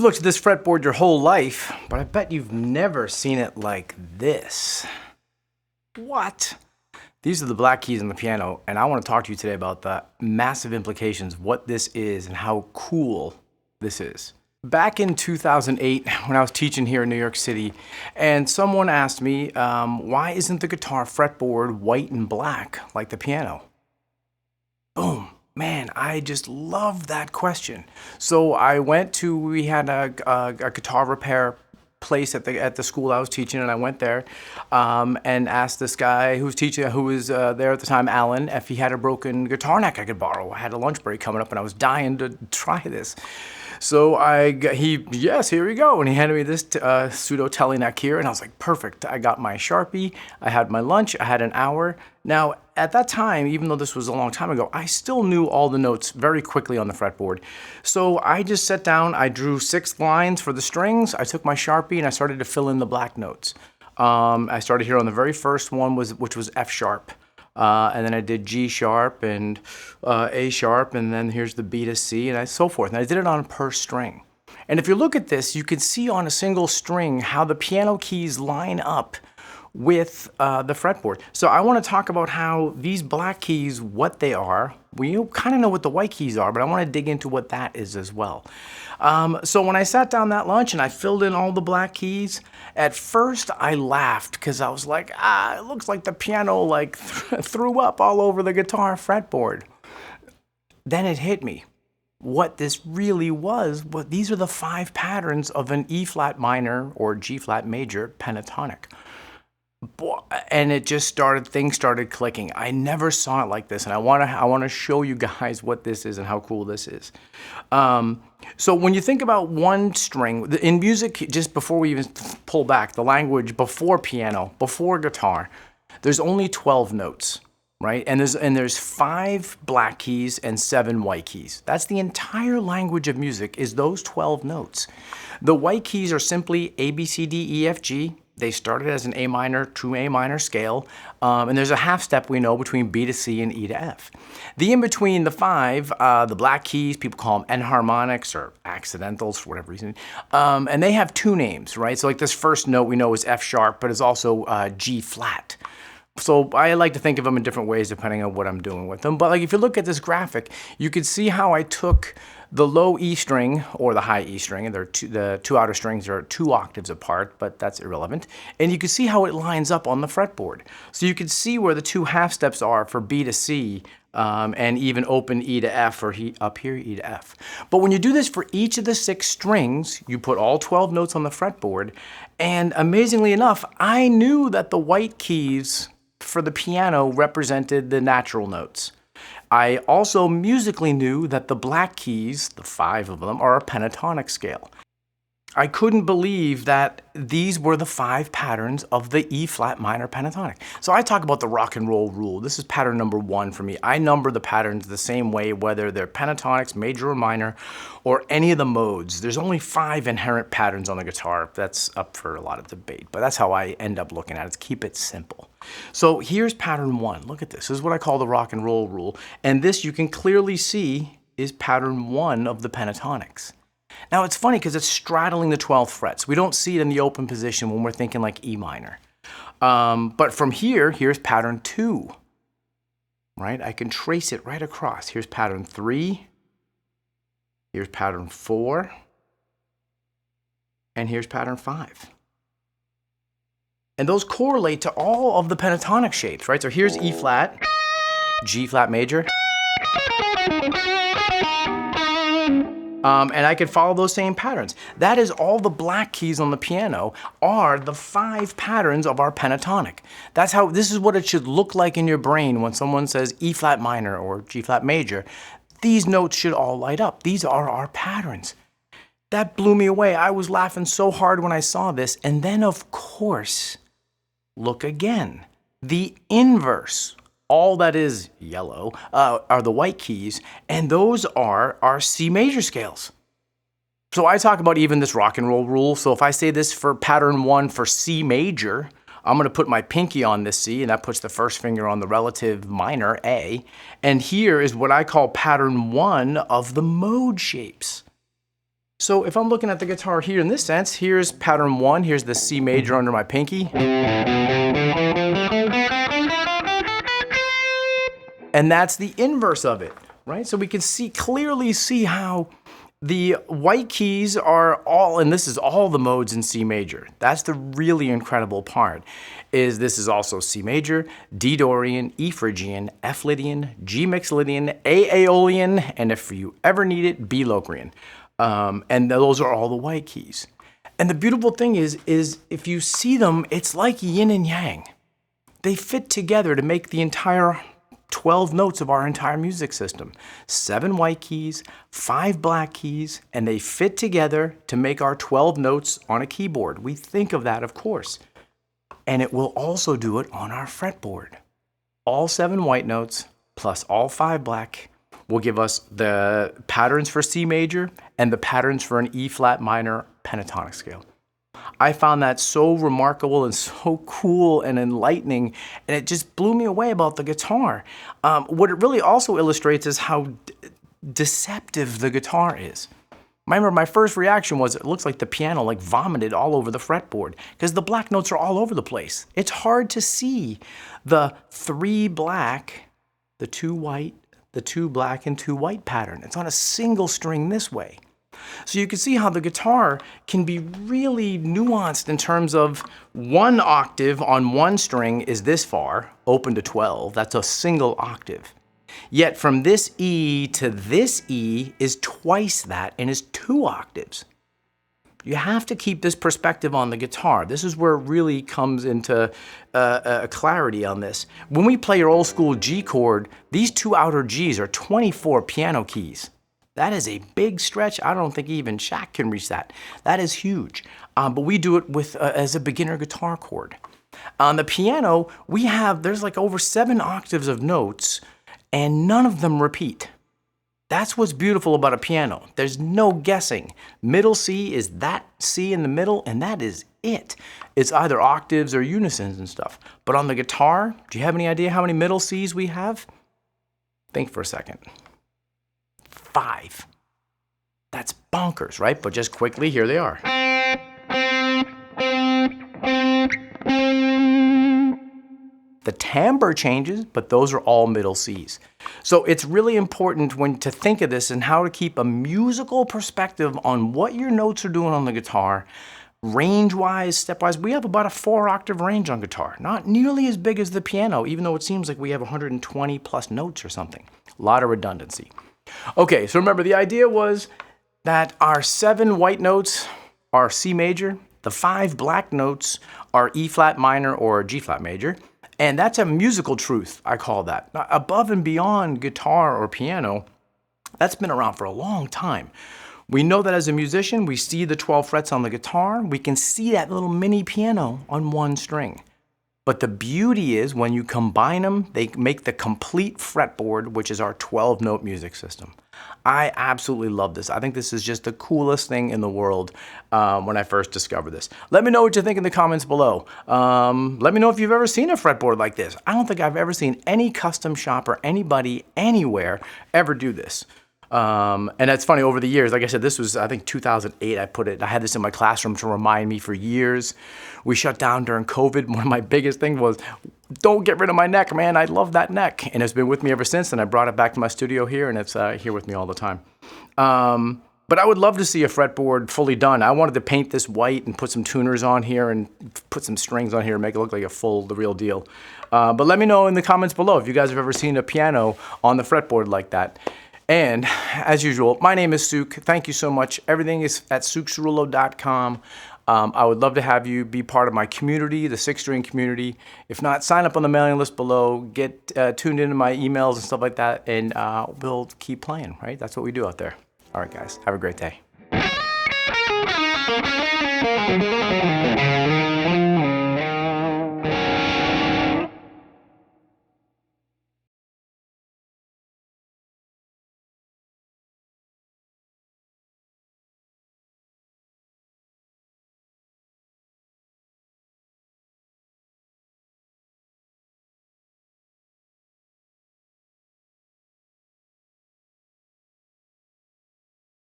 looked at this fretboard your whole life, but I bet you've never seen it like this. What? These are the black keys on the piano, and I want to talk to you today about the massive implications of what this is and how cool this is. Back in 2008, when I was teaching here in New York City, and someone asked me, why isn't the guitar fretboard white and black like the piano? Boom. Man, I just love that question. So we had a guitar repair place at the school I was teaching, and I went there and asked this guy who was there at the time, Alan, if he had a broken guitar neck I could borrow. I had a lunch break coming up, and I was dying to try this. So yes, here we go. And he handed me this pseudo teleneck here, and I was like, perfect. I got my Sharpie, I had my lunch, I had an hour. Now, at that time, even though this was a long time ago, I still knew all the notes very quickly on the fretboard. So I just sat down, I drew 6 lines for the strings, I took my Sharpie, and I started to fill in the black notes. I started here on the very first one, which was F sharp. And then I did G sharp and A sharp, and then here's the B to C, and so forth. And I did it on per string. And if you look at this, you can see on a single string how the piano keys line up with the fretboard. So I want to talk about how these black keys, what they are. We kind of know what the white keys are, but I want to dig into what that is as well. So when I sat down that lunch and I filled in all the black keys, at first I laughed because I was like, it looks like the piano threw up all over the guitar fretboard. Then it hit me. What this really was, these are the 5 patterns of an E flat minor or G flat major pentatonic. And things started clicking. I never saw it like this, and I want to show you guys what this is and how cool this is. So when you think about one string in music, just before we even pull back the language, before piano, before guitar, there's only 12 notes, right? And there's 5 black keys and 7 white keys. That's the entire language of music, is those 12 notes. The white keys are simply A, B, C, D, E, F, G. They started as an A minor, true A minor scale, and there's a half step we know between B to C and E to F. The in between the 5, the black keys, people call them enharmonics or accidentals for whatever reason, and they have 2 names, right? So like this first note we know is F sharp, but it's also G flat. So I like to think of them in different ways depending on what I'm doing with them. But like if you look at this graphic, you can see how I took the low E string or the high E string, and the 2 outer strings are 2 octaves apart, but that's irrelevant. And you can see how it lines up on the fretboard. So you can see where the 2 half steps are for B to C, and even open E to F, or up here E to F. But when you do this for each of the 6 strings, you put all 12 notes on the fretboard, and amazingly enough, I knew that the white keys for the piano represented the natural notes. I also musically knew that the black keys, the 5 of them, are a pentatonic scale. I couldn't believe that these were the 5 patterns of the E flat minor pentatonic. So I talk about the rock and roll rule. This is pattern number 1 for me. I number the patterns the same way, whether they're pentatonics, major or minor, or any of the modes. There's only 5 inherent patterns on the guitar. That's up for a lot of debate, but that's how I end up looking at it. Keep it simple. So here's pattern 1. Look at this. This is what I call the rock and roll rule. And this you can clearly see is pattern 1 of the pentatonics. Now it's funny because it's straddling the 12th frets. We don't see it in the open position when we're thinking like E minor. But from here's pattern 2, right? I can trace it right across. Here's pattern 3, here's pattern 4, and here's pattern 5. And those correlate to all of the pentatonic shapes, right? So here's E flat, G flat major. And I could follow those same patterns. That is all the black keys on the piano are the 5 patterns of our pentatonic. This is what it should look like in your brain when someone says E flat minor or G flat major. These notes should all light up. These are our patterns. That blew me away. I was laughing so hard when I saw this. And then of course, look again. The inverse. All that is yellow are the white keys, and those are our C major scales. So I talk about even this rock and roll rule. So if I say this for pattern 1 for C major, I'm going to put my pinky on this C, and that puts the first finger on the relative minor A. And here is what I call pattern 1 of the mode shapes. So if I'm looking at the guitar here in this sense, here's pattern 1, here's the C major under my pinky. And that's the inverse of it, right? So we can clearly see how the white keys are all, and this is all the modes in C major. That's the really incredible part, is this is also C major, D Dorian, E Phrygian, F Lydian, G Mixolydian, A Aeolian, and if you ever need it, B Locrian. And those are all the white keys. And the beautiful thing is if you see them, it's like yin and yang. They fit together to make the entire 12 notes of our entire music system. 7 white keys, 5 black keys, and they fit together to make our 12 notes on a keyboard. We think of that, of course. And it will also do it on our fretboard. All 7 white notes plus all 5 black will give us the patterns for C major and the patterns for an E flat minor pentatonic scale. I found that so remarkable and so cool and enlightening, and it just blew me away about the guitar. What it really also illustrates is how deceptive the guitar is. I remember my first reaction was, it looks like the piano like vomited all over the fretboard because the black notes are all over the place. It's hard to see the 3 black, the 2 white, the 2 black, and 2 white pattern. It's on a single string this way. So you can see how the guitar can be really nuanced in terms of 1 octave on 1 string is this far, open to 12. That's a single octave. Yet from this E to this E is twice that and is 2 octaves. You have to keep this perspective on the guitar. This is where it really comes into clarity on this. When we play your old school G chord, these 2 outer Gs are 24 piano keys. That is a big stretch. I don't think even Shaq can reach that. That is huge. But we do it with as a beginner guitar chord. On the piano, there's like over 7 octaves of notes, and none of them repeat. That's what's beautiful about a piano. There's no guessing. Middle C is that C in the middle, and that is it. It's either octaves or unisons and stuff. But on the guitar, do you have any idea how many middle Cs we have? Think for a second. 5. That's bonkers, right? But just quickly, here they are. The timbre changes, but those are all middle Cs. So it's really important to think of this and how to keep a musical perspective on what your notes are doing on the guitar. Range-wise, step-wise, we have about a 4-octave range on guitar. Not nearly as big as the piano, even though it seems like we have 120 plus notes or something. A lot of redundancy. Okay, so remember, the idea was that our 7 white notes are C major, the 5 black notes are E flat minor or G flat major, and that's a musical truth, I call that. Now, above and beyond guitar or piano, that's been around for a long time. We know that as a musician, we see the 12 frets on the guitar, we can see that little mini piano on 1 string. But the beauty is when you combine them, they make the complete fretboard, which is our 12-note music system. I absolutely love this. I think this is just the coolest thing in the world when I first discovered this. Let me know what you think in the comments below. Let me know if you've ever seen a fretboard like this. I don't think I've ever seen any custom shop or anybody anywhere ever do this. And that's funny, over the years, like I said, this was, I think, 2008, I had this in my classroom to remind me for years. We shut down during COVID. One of my biggest things was, don't get rid of my neck, man. I love that neck. And it's been with me ever since, and I brought it back to my studio here, and it's here with me all the time. But I would love to see a fretboard fully done. I wanted to paint this white and put some tuners on here and put some strings on here and make it look like the real deal. But let me know in the comments below if you guys have ever seen a piano on the fretboard like that. And as usual, my name is Suk. Thank you so much. Everything is at sukcerullo.com. I would love to have you be part of my community, the 6-string community. If not, sign up on the mailing list below. Get tuned into my emails and stuff like that, and we'll keep playing, right? That's what we do out there. All right, guys. Have a great day.